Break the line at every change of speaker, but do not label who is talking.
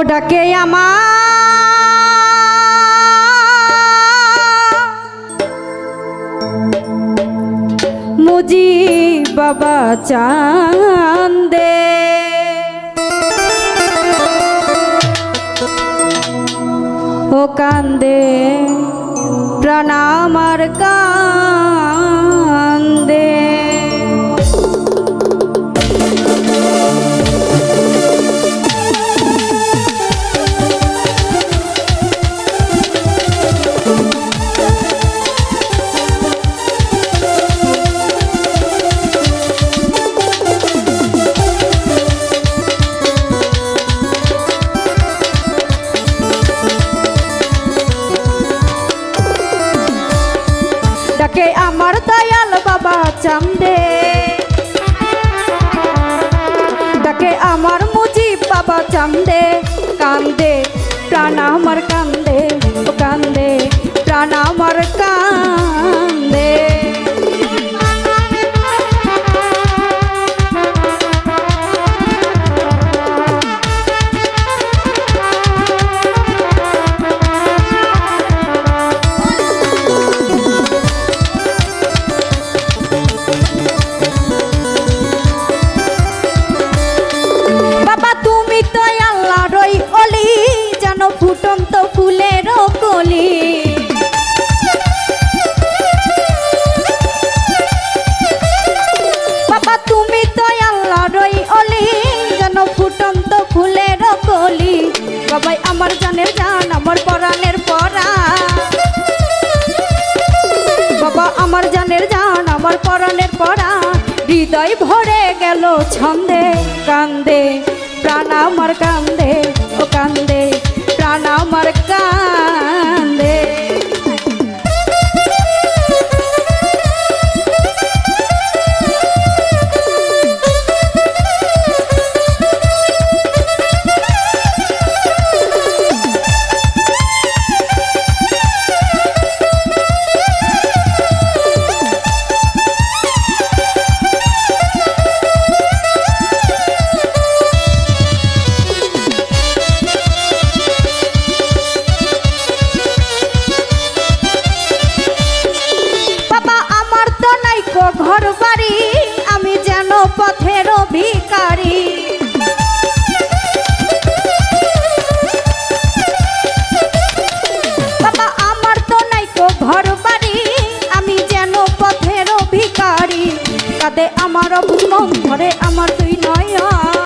ডাকে আমার মুজি বাবা চান্দে ও কান্দে প্রাণ আমার কান্দে ডাকে আমার দয়াল বাবা চান্দে ডাকে আমার মুজিব বাবা চান্দে কান্দে প্রাণ আমার কান্দে ও কান্দে প্রাণ আমার কান্দে ফুটন্ত ফুলের কলি বাবা তুমি তো আল্লাহর অলি যেন ফুটন্ত ফুলের কলি বাবাই আমার জানের জান আমার পরাণের পরাণ বাবা আমার জানের জান আমার পরাণের পরাণ হৃদয় ভরে গেল ছন্দে কান্দে প্রাণ আমার কান্দে ও কান্দে